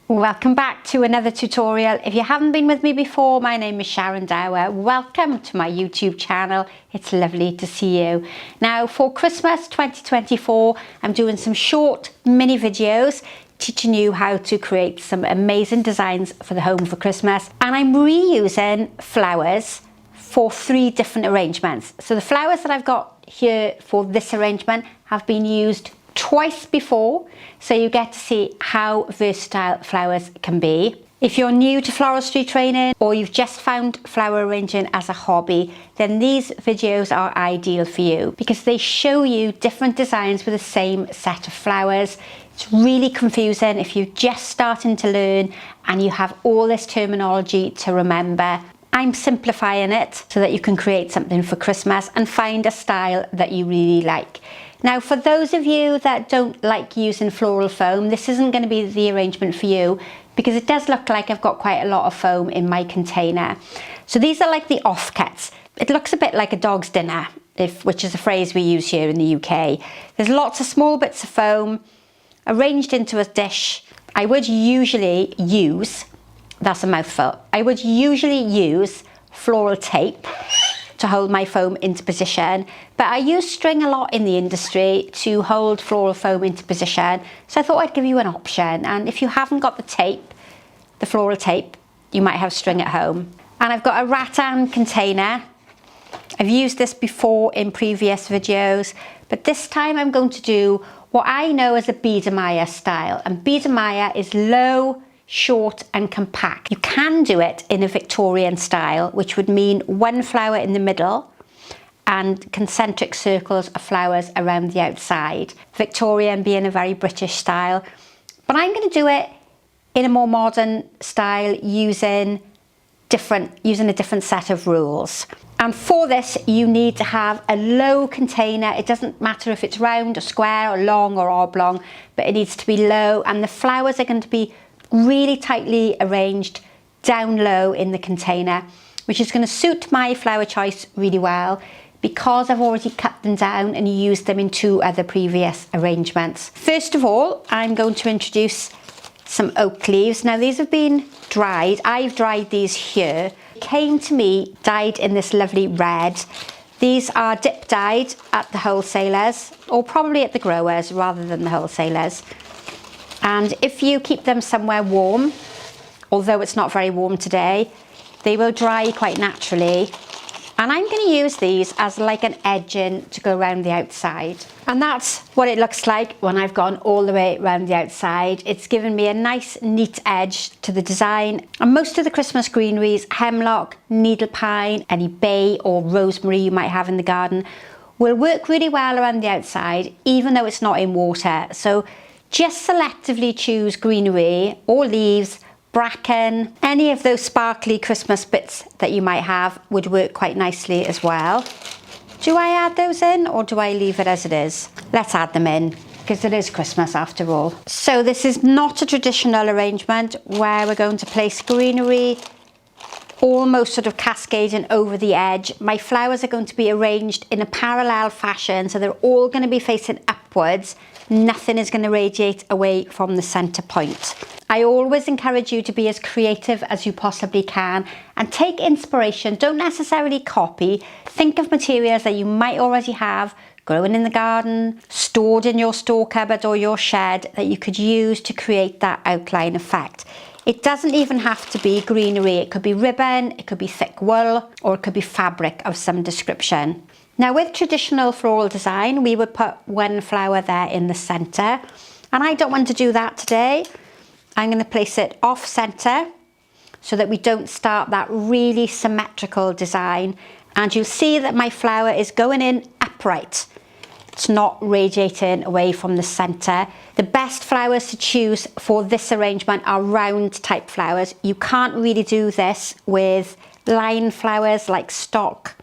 Welcome back to another tutorial. If you haven't been with me before, my name is Sharon Dower. Welcome to my YouTube channel. It's lovely to see you. Now for Christmas 2024, I'm doing some short mini videos teaching you how to create some amazing designs for the home for Christmas. And I'm reusing flowers for 3 different arrangements. So the flowers that I've got here for this arrangement have been used twice before, so you get to see how versatile flowers can be. If you're new to floristry training or you've just found flower arranging as a hobby, then these videos are ideal for you because they show you different designs with the same set of flowers. It's really confusing if you're just starting to learn and you have all this terminology to remember. I'm simplifying it so that you can create something for Christmas and find a style that you really like. Now, for those of you that don't like using floral foam, this isn't going to be the arrangement for you because it does look like I've got quite a lot of foam in my container. So these are like the offcuts. It looks a bit like a dog's dinner, which is a phrase we use here in the UK. There's lots of small bits of foam arranged into a dish. I would usually use, that's a mouthful, I would usually use floral tape to hold my foam into position, but I use string a lot in the industry to hold floral foam into position, so I thought I'd give you an option. And if you haven't got the tape, the floral tape, you might have string at home. And I've got a Rattan container. I've used this before in previous videos, but this time I'm going to do what I know as a Biedermeier style, and Biedermeier is low, short and compact. You can do it in a Victorian style, which would mean one flower in the middle and concentric circles of flowers around the outside. Victorian being a very British style. But I'm going to do it in a more modern style using a different set of rules. And for this, you need to have a low container. It doesn't matter if it's round or square or long or oblong, but it needs to be low, and the flowers are going to be really tightly arranged down low in the container, which is going to suit my flower choice really well because I've already cut them down and used them in 2 other previous arrangements. First of all, I'm going to introduce some oak leaves. Now these have been dried. I've dried these here. Came to me dyed in this lovely red. These are dip dyed at the wholesalers, or probably at the growers rather than the wholesalers. And if you keep them somewhere warm, although it's not very warm today, they will dry quite naturally. And I'm going to use these as like an edging to go around the outside. And that's what it looks like when I've gone all the way around the outside. It's given me a nice neat edge to the design. And most of the Christmas greeneries, hemlock, needle pine, any bay or rosemary you might have in the garden, will work really well around the outside, even though it's not in water. So just selectively choose greenery or leaves, bracken, any of those sparkly Christmas bits that you might have would work quite nicely as well. Do I add those in or do I leave it as it is? Let's add them in because it is Christmas after all. So this is not a traditional arrangement where we're going to place greenery almost sort of cascading over the edge. My flowers are going to be arranged in a parallel fashion, so they're all going to be facing upwards. Nothing is going to radiate away from the center point. I always encourage you to be as creative as you possibly can and take inspiration. Don't necessarily copy. Think of materials that you might already have growing in the garden, stored in your store cupboard or your shed that you could use to create that outline effect. It doesn't even have to be greenery. It could be ribbon, it could be thick wool, or it could be fabric of some description. Now with traditional floral design, we would put one flower there in the center, and I don't want to do that today. I'm going to place it off center so that we don't start that really symmetrical design. And you'll see that my flower is going in upright. It's not radiating away from the center. The best flowers to choose for this arrangement are round type flowers. You can't really do this with line flowers like stock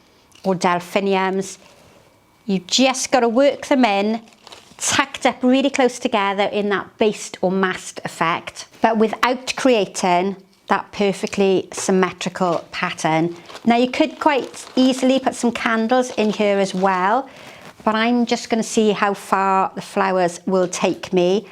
or delphiniums. You just got to work them in, tucked up really close together in that based or massed effect, but without creating that perfectly symmetrical pattern. Now you could quite easily put some candles in here as well, but I'm just going to see how far the flowers will take me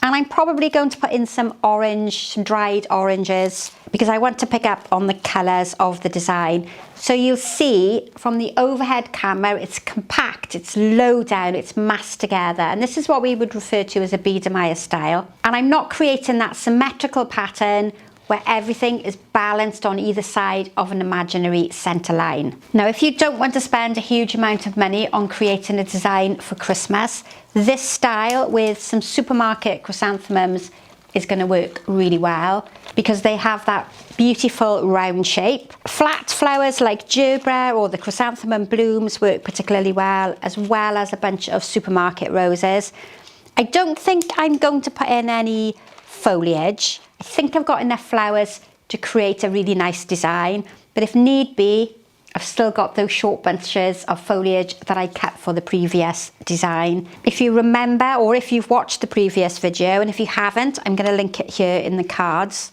And I'm probably going to put in some orange, some dried oranges, because I want to pick up on the colours of the design. So you'll see from the overhead camera, it's compact, it's low down, it's massed together. And this is what we would refer to as a Biedermeier style. And I'm not creating that symmetrical pattern where everything is balanced on either side of an imaginary centre line. Now, if you don't want to spend a huge amount of money on creating a design for Christmas, this style with some supermarket chrysanthemums is going to work really well because they have that beautiful round shape. Flat flowers like gerbera or the chrysanthemum blooms work particularly well as a bunch of supermarket roses. I don't think I'm going to put in any foliage. I think I've got enough flowers to create a really nice design, but if need be, I've still got those short bunches of foliage that I kept for the previous design. If you remember, or if you've watched the previous video, and if you haven't, I'm going to link it here in the cards.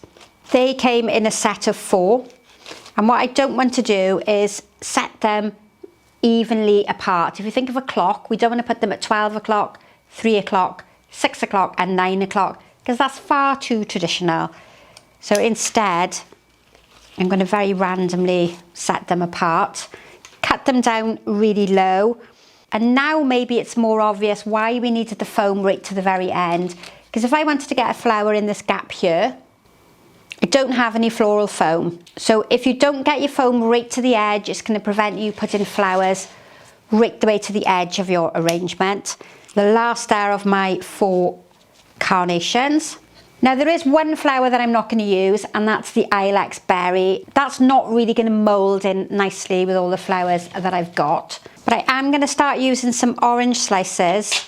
They came in a set of 4, and what I don't want to do is set them evenly apart. If you think of a clock, we don't want to put them at 12 o'clock, 3 o'clock, 6 o'clock and 9 o'clock, because that's far too traditional. So instead, I'm going to very randomly set them apart, cut them down really low, and now maybe it's more obvious why we needed the foam right to the very end, because if I wanted to get a flower in this gap here, I don't have any floral foam. So if you don't get your foam right to the edge, it's going to prevent you putting flowers right the way to the edge of your arrangement. The last are of my 4 carnations. Now there is one flower that I'm not going to use, and that's the ilex berry. That's not really going to mould in nicely with all the flowers that I've got. But I am going to start using some orange slices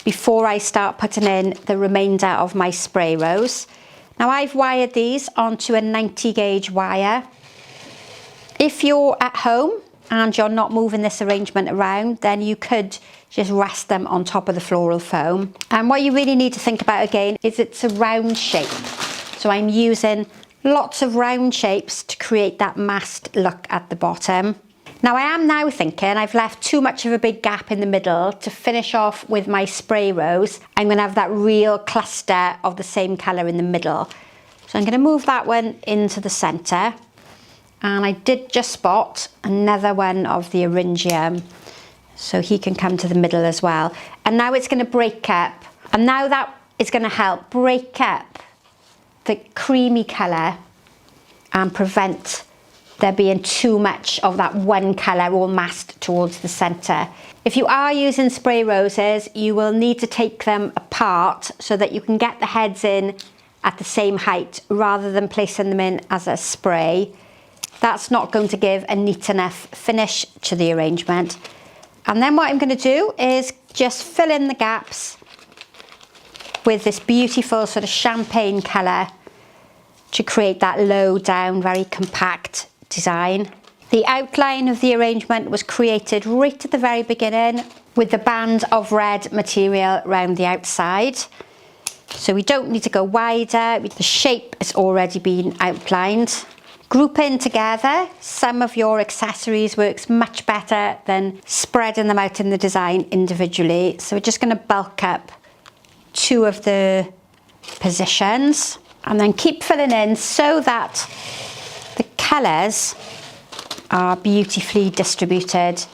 before I start putting in the remainder of my spray rose. Now I've wired these onto a 90 gauge wire. If you're at home and you're not moving this arrangement around, then you could just rest them on top of the floral foam. And what you really need to think about again is it's a round shape. So I'm using lots of round shapes to create that massed look at the bottom. Now I am now thinking I've left too much of a big gap in the middle to finish off with my spray rose. I'm going to have that real cluster of the same colour in the middle. So I'm going to move that one into the centre. And I did just spot another one of the eryngium, so he can come to the middle as well. And now it's going to break up, and now that is going to help break up the creamy colour and prevent there being too much of that one colour all massed towards the centre. If you are using spray roses, you will need to take them apart so that you can get the heads in at the same height rather than placing them in as a spray. That's not going to give a neat enough finish to the arrangement. And then what I'm going to do is just fill in the gaps with this beautiful sort of champagne colour to create that low down, very compact design. The outline of the arrangement was created right at the very beginning with the band of red material around the outside. So we don't need to go wider, the shape has already been outlined. Grouping together some of your accessories works much better than spreading them out in the design individually. So we're just going to bulk up 2 of the positions and then keep filling in so that the colours are beautifully distributed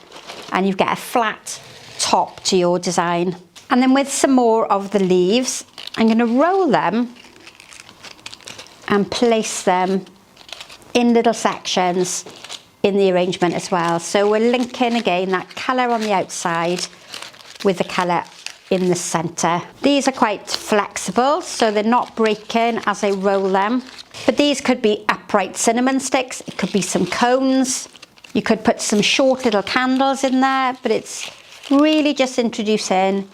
and you get a flat top to your design. And then with some more of the leaves, I'm going to roll them and place them in little sections in the arrangement as well. So we're linking again that colour on the outside with the colour in the centre. These are quite flexible, so they're not breaking as I roll them. But these could be upright cinnamon sticks, it could be some cones, you could put some short little candles in there, but it's really just introducing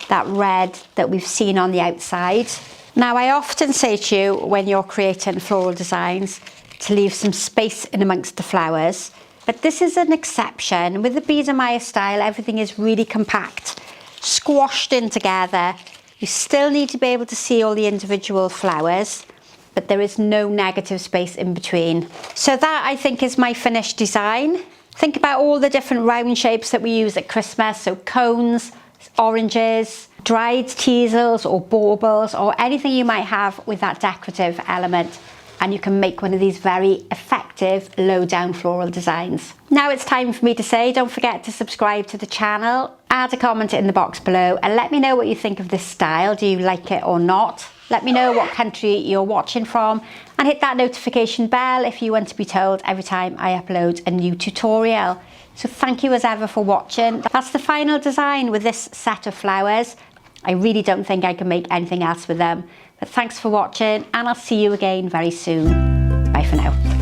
that red that we've seen on the outside. Now I often say to you when you're creating floral designs to leave some space in amongst the flowers, but this is an exception. With the Biedermeier style, everything is really compact, squashed in together. You still need to be able to see all the individual flowers, but there is no negative space in between. So that, I think, is my finished design. Think about all the different round shapes that we use at Christmas, so cones, oranges, dried teasels or baubles or anything you might have with that decorative element, and you can make one of these very effective low down floral designs. Now it's time for me to say, don't forget to subscribe to the channel, add a comment in the box below and let me know what you think of this style. Do you like it or not? Let me know what country you're watching from and hit that notification bell if you want to be told every time I upload a new tutorial. So thank you as ever for watching. That's the final design with this set of flowers. I really don't think I can make anything else with them. But thanks for watching and I'll see you again very soon. Bye for now.